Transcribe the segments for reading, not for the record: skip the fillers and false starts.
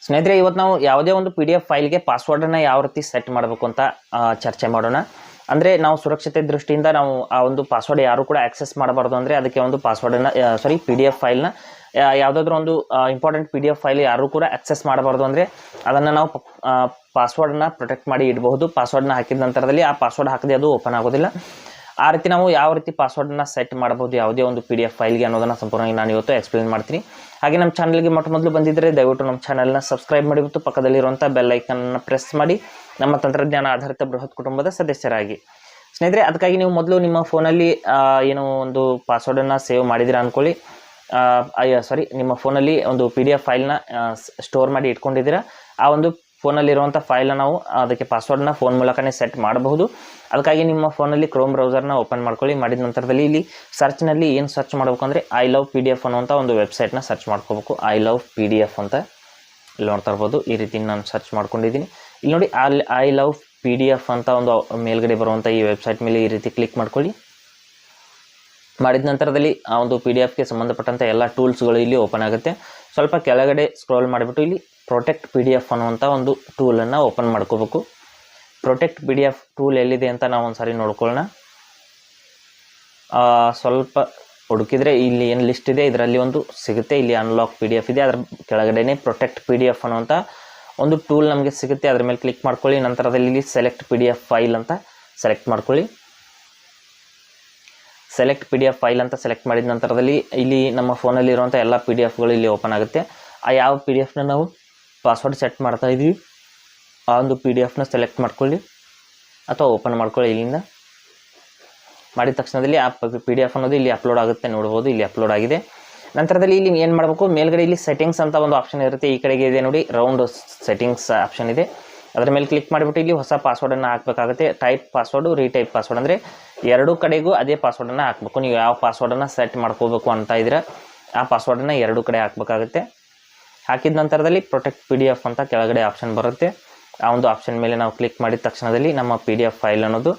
ಸ್ನೇಹಿತರೆ, ಇವತ್ತು ನಾವು ಯಾವುದೇ ಒಂದು PDF ಫೈಲ್ಗೆ ಪಾಸ್ವರ್ಡನ್ನು ಯಾವ ರೀತಿ ಸೆಟ್ ಮಾಡಬೇಕು ಅಂತ ಚರ್ಚೆ ಮಾಡೋಣ. ಅಂದರೆ ನಾವು ಸುರಕ್ಷತೆ ದೃಷ್ಟಿಯಿಂದ ನಾವು ಆ ಒಂದು ಪಾಸ್ವರ್ಡ್ ಯಾರು ಕೂಡ ಆಕ್ಸೆಸ್ ಮಾಡಬಾರ್ದು. ಅಂದರೆ ಅದಕ್ಕೆ ಒಂದು ಪಾಸ್ವರ್ಡನ್ನು PDF ಫೈಲ್ನ ಯಾವುದಾದ್ರೂ ಒಂದು ಇಂಪಾರ್ಟೆಂಟ್ PDF ಫೈಲ್ ಯಾರು ಕೂಡ ಆಕ್ಸೆಸ್ ಮಾಡಬಾರ್ದು. ಅಂದರೆ ಅದನ್ನು ನಾವು ಪಾಸ್ವರ್ಡನ್ನ ಪ್ರೊಟೆಕ್ಟ್ ಮಾಡಿ ಇಡಬಹುದು. ಪಾಸ್ವರ್ಡ್ನ ಹಾಕಿದ ನಂತರದಲ್ಲಿ ಆ ಪಾಸ್ವರ್ಡ್ ಹಾಕದೆ ಅದು ಓಪನ್ ಆಗೋದಿಲ್ಲ. ಆ ರೀತಿ ನಾವು ಯಾವ ರೀತಿ ಪಾಸ್ವರ್ಡನ್ನ ಸೆಟ್ ಮಾಡಬಹುದು ಯಾವುದೇ ಒಂದು PDF ಫೈಲ್ಗೆ ಅನ್ನೋದನ್ನು ಸಂಪೂರ್ಣವಾಗಿ ನಾನು ಇವತ್ತು ಎಕ್ಸ್ಪ್ಲೇನ್ ಮಾಡ್ತೀನಿ. ಹಾಗೆ ನಮ್ಮ ಚಾನಲ್ಗೆ ಮೊದಲು ಬಂದಿದ್ದರೆ ದಯವಿಟ್ಟು ನಮ್ಮ ಚಾನಲ್ನ ಸಬ್ಸ್ಕ್ರೈಬ್ ಮಾಡಿಬಿಟ್ಟು ಪಕ್ಕದಲ್ಲಿರುವಂಥ ಬೆಲ್ ಐಕನ್ನ ಪ್ರೆಸ್ ಮಾಡಿ ನಮ್ಮ ತಂತ್ರಜ್ಞಾನ ಆಧಾರಿತ ಬೃಹತ್ ಕುಟುಂಬದ ಸದಸ್ಯರಾಗಿ. ಸ್ನೇಹಿತರೆ, ಅದಕ್ಕಾಗಿ ನೀವು ಮೊದಲು ನಿಮ್ಮ ಫೋನಲ್ಲಿ ಏನೋ ಒಂದು ಪಾಸ್ವರ್ಡನ್ನು ಸೇವ್ ಮಾಡಿದಿರ ಅಂದ್ಕೊಳ್ಳಿ. ನಿಮ್ಮ ಫೋನಲ್ಲಿ ಒಂದು PDF ಫೈಲ್ನ ಸ್ಟೋರ್ ಮಾಡಿ ಇಟ್ಕೊಂಡಿದ್ದೀರಾ. ಆ ಒಂದು ಫೋನಲ್ಲಿರುವಂಥ ಫೈಲ್ನ ನಾವು ಅದಕ್ಕೆ ಪಾಸ್ವರ್ಡ್ನ ಫೋನ್ ಮೂಲಕನೇ ಸೆಟ್ ಮಾಡಬಹುದು. ಅದಕ್ಕಾಗಿ ನಿಮ್ಮ ಫೋನಲ್ಲಿ ಕ್ರೋಮ್ ಬ್ರೌಸರ್ನ ಓಪನ್ ಮಾಡ್ಕೊಳ್ಳಿ. ಮಾಡಿದ ನಂತರದಲ್ಲಿ ಇಲ್ಲಿ ಸರ್ಚ್ನಲ್ಲಿ ಏನು ಸರ್ಚ್ ಮಾಡಬೇಕು ಅಂದರೆ ಐ ಲವ್ PDF ಅನ್ನುವಂಥ ಒಂದು ವೆಬ್ಸೈಟ್ನ ಸರ್ಚ್ ಮಾಡ್ಕೋಬೇಕು. ಐ ಲವ್ PDF ಅಂತ ಇಲ್ಲಿ ನೋಡ್ತಾ ಇರ್ಬೋದು. ಈ ರೀತಿ ನಾನು ಸರ್ಚ್ ಮಾಡ್ಕೊಂಡಿದ್ದೀನಿ. ಇಲ್ಲಿ ನೋಡಿ ಐ ಲವ್ PDF ಅಂತ ಒಂದು ಮೇಲ್ಗಡೆ ಬರುವಂಥ ಈ ವೆಬ್ಸೈಟ್ ಮೇಲೆ ಈ ರೀತಿ ಕ್ಲಿಕ್ ಮಾಡ್ಕೊಳ್ಳಿ. ಮಾಡಿದ ನಂತರದಲ್ಲಿ ಆ ಒಂದು PDFಗೆ ಸಂಬಂಧಪಟ್ಟಂಥ ಎಲ್ಲ ಟೂಲ್ಸ್ಗಳು ಇಲ್ಲಿ ಓಪನ್ ಆಗುತ್ತೆ. ಸ್ವಲ್ಪ ಕೆಳಗಡೆ ಸ್ಕ್ರೋಲ್ ಮಾಡಿಬಿಟ್ಟು ಇಲ್ಲಿ ಪ್ರೊಟೆಕ್ಟ್ PDF ಅನ್ನುವಂಥ ಒಂದು ಟೂಲನ್ನು ಓಪನ್ ಮಾಡ್ಕೋಬೇಕು. ಪ್ರೊಟೆಕ್ಟ್ PDF ಟೂಲ್ ಎಲ್ಲಿದೆ ಅಂತ ನಾವು ಒಂದು ಸಾರಿ ನೋಡ್ಕೊಳ್ಳೋಣ. ಸ್ವಲ್ಪ ಹುಡುಕಿದರೆ ಇಲ್ಲಿ ಏನು ಲಿಸ್ಟ್ ಇದೆ ಇದರಲ್ಲಿ ಒಂದು ಸಿಗುತ್ತೆ. ಇಲ್ಲಿ ಅನ್ಲಾಕ್ PDF ಇದೆ, ಅದರ ಕೆಳಗಡೆನೆ ಪ್ರೊಟೆಕ್ಟ್ PDF ಅನ್ನುವಂಥ ಒಂದು ಟೂಲ್ ನಮಗೆ ಸಿಗುತ್ತೆ. ಅದರ ಮೇಲೆ ಕ್ಲಿಕ್ ಮಾಡ್ಕೊಳ್ಳಿ. ನಂತರದಲ್ಲಿ ಇಲ್ಲಿ ಸೆಲೆಕ್ಟ್ PDF ಫೈಲ್ ಅಂತ ಸೆಲೆಕ್ಟ್ ಮಾಡ್ಕೊಳ್ಳಿ. ಸೆಲೆಕ್ಟ್ PDF ಫೈಲ್ ಅಂತ ಸೆಲೆಕ್ಟ್ ಮಾಡಿದ ನಂತರದಲ್ಲಿ ಇಲ್ಲಿ ನಮ್ಮ ಫೋನಲ್ಲಿ ಇರುವಂಥ ಎಲ್ಲ PDFಗಳು ಇಲ್ಲಿ ಓಪನ್ ಆಗುತ್ತೆ. ಆ ಯಾವ PDFನ ನಾವು ಪಾಸ್ವರ್ಡ್ ಸೆಟ್ ಮಾಡ್ತಾ ಇದ್ದೀವಿ ಆ ಒಂದು PDFನ ಸೆಲೆಕ್ಟ್ ಮಾಡ್ಕೊಳ್ಳಿ ಅಥವಾ ಓಪನ್ ಮಾಡ್ಕೊಳ್ಳಿ. ಇಲ್ಲಿಂದ ಮಾಡಿದ ತಕ್ಷಣದಲ್ಲಿ ಆ PDF ಅನ್ನೋದು ಇಲ್ಲಿ ಅಪ್ಲೋಡ್ ಆಗುತ್ತೆ. ನೋಡ್ಬೋದು, ಇಲ್ಲಿ ಅಪ್ಲೋಡ್ ಆಗಿದೆ. ನಂತರದಲ್ಲಿ ಇಲ್ಲಿ ಏನು ಮಾಡಬೇಕು, ಮೇಲ್ಗಡೆ ಇಲ್ಲಿ ಸೆಟ್ಟಿಂಗ್ಸ್ ಅಂತ ಒಂದು ಆಪ್ಷನ್ ಇರುತ್ತೆ. ಈ ಕಡೆಗೆ ಇದೆ ನೋಡಿ, ರೌಂಡ್ ಸೆಟ್ಟಿಂಗ್ಸ್ ಆಪ್ಷನ್ ಇದೆ. ಅದರ ಮೇಲೆ ಕ್ಲಿಕ್ ಮಾಡಿಬಿಟ್ಟು ಇಲ್ಲಿ ಹೊಸ ಪಾಸ್ವರ್ಡನ್ನು ಹಾಕಬೇಕಾಗುತ್ತೆ. ಟೈಪ್ ಪಾಸ್ವರ್ಡು, ರೀಟೈಪ್ ಪಾಸ್ವರ್ಡ್, ಅಂದರೆ ಎರಡೂ ಕಡೆಗೂ ಅದೇ ಪಾಸ್ವರ್ಡನ್ನು ಹಾಕಬೇಕು. ನೀವು ಯಾವ ಪಾಸ್ವರ್ಡನ್ನು ಸೆಟ್ ಮಾಡ್ಕೋಬೇಕು ಅಂತ ಇದ್ರೆ ಆ ಪಾಸ್ವರ್ಡನ್ನು ಎರಡೂ ಕಡೆ ಹಾಕಬೇಕಾಗುತ್ತೆ. ಹಾಕಿದ ನಂತರದಲ್ಲಿ ಪ್ರೊಟೆಕ್ಟ್ PDF ಅಂತ ಕೆಳಗಡೆ ಆಪ್ಷನ್ ಬರುತ್ತೆ. ಆ ಒಂದು ಆಪ್ಷನ್ ಮೇಲೆ ನಾವು ಕ್ಲಿಕ್ ಮಾಡಿದ ತಕ್ಷಣದಲ್ಲಿ ನಮ್ಮ PDF ಫೈಲ್ ಅನ್ನೋದು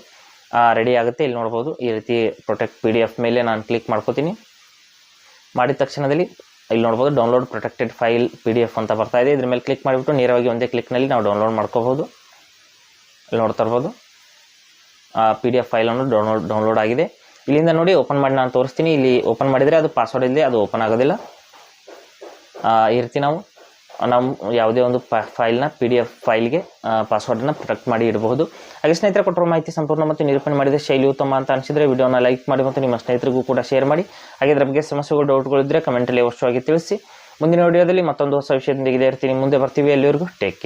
ರೆಡಿ ಆಗುತ್ತೆ. ಇಲ್ಲಿ ನೋಡ್ಬೋದು, ಈ ರೀತಿ ಪ್ರೊಟೆಕ್ಟ್ PDF ಮೇಲೆ ನಾನು ಕ್ಲಿಕ್ ಮಾಡ್ಕೋತೀನಿ. ಮಾಡಿದ ತಕ್ಷಣದಲ್ಲಿ ಇಲ್ಲಿ ನೋಡ್ಬೋದು ಡೌನ್ಲೋಡ್ ಪ್ರೊಟೆಕ್ಟೆಡ್ ಫೈಲ್ PDF ಅಂತ ಬರ್ತಾ ಇದೆ. ಇದ್ರ ಮೇಲೆ ಕ್ಲಿಕ್ ಮಾಡಿಬಿಟ್ಟು ನೇರವಾಗಿ ಒಂದೇ ಕ್ಲಿಕ್ನಲ್ಲಿ ನಾವು ಡೌನ್ಲೋಡ್ ಮಾಡ್ಕೋಬಹುದು. ಇಲ್ಲಿ ನೋಡ್ತಾ ಇರ್ಬೋದು PDF ಫೈಲ್ ಅನ್ನು ಡೌನ್ಲೋಡ್ ಆಗಿದೆ. ಇಲ್ಲಿಂದ ನೋಡಿ ಓಪನ್ ಮಾಡಿ ನಾನು ತೋರಿಸ್ತೀನಿ. ಇಲ್ಲಿ ಓಪನ್ ಮಾಡಿದರೆ ಅದು ಪಾಸ್ವರ್ಡ್ ಇಲ್ಲದೆ ಅದು ಓಪನ್ ಆಗೋದಿಲ್ಲ. ಈ ರೀತಿ ನಾವು ಯಾವುದೇ ಒಂದು ಫೈಲ್ನ PDF ಫೈಲ್ಗೆ ಪಾಸ್ವರ್ಡನ್ನು ಪ್ರೊಟೆಕ್ಟ್ ಮಾಡಿ ಇಡಬಹುದು. ಹಾಗೆ ಸ್ನೇಹಿತರೆ, ಕೊಟ್ಟಿರೋ ಮಾಹಿತಿ ಸಂಪೂರ್ಣ ಮತ್ತು ನಿರೂಪಣೆ ಮಾಡಿದ ಶೈಲಿ ಉತ್ತಮ ಅಂತ ಅನಿಸಿದರೆ ವಿಡಿಯೋನ ಲೈಕ್ ಮಾಡಿ ಮತ್ತು ನಿಮ್ಮ ಸ್ನೇಹಿತರಿಗೂ ಕೂಡ ಶೇರ್ ಮಾಡಿ. ಹಾಗೆ ಇದರ ಬಗ್ಗೆ ಸಮಸ್ಯೆಗಳು, ಡೌಟ್ಗಳಿದ್ದರೆ ಕಮೆಂಟಲ್ಲಿ ಅವಶ್ಯವಾಗಿ ತಿಳಿಸಿ. ಮುಂದಿನ ವಿಡಿಯೋದಲ್ಲಿ ಮತ್ತೊಂದು ಹೊಸ ವಿಷಯದೊಂದಿಗೆ ಇರ್ತೀನಿ. ಮುಂದೆ ಬರ್ತೀವಿ. ಎಲ್ಲಿವರೆಗೂ ಟೇಕ್ ಕೇರ್.